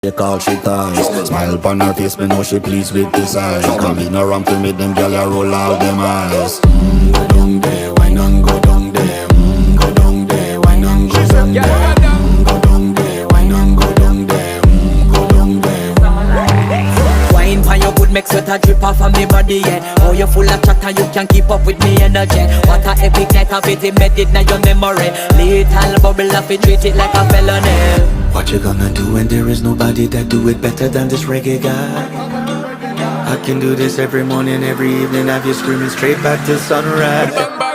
They call she ties. Smile upon her face, me know she pleased with this eyes. Come in around to meet them girl, you roll out them eyes. Go down there, why not go down there? Go down there, why not go down there? Go down there, why not go down there? Go down there. Wine pan your good, make sweat a drip off of me body, yeah. Oh, you full of chatter, you can keep up with me energy. What a epic night of it, embedded in your memory. Little bubble of it, treat it like a felony. What you gonna do when there is nobody that do it better than this reggae guy? I can do this every morning, every evening, have you screaming straight back to sunrise.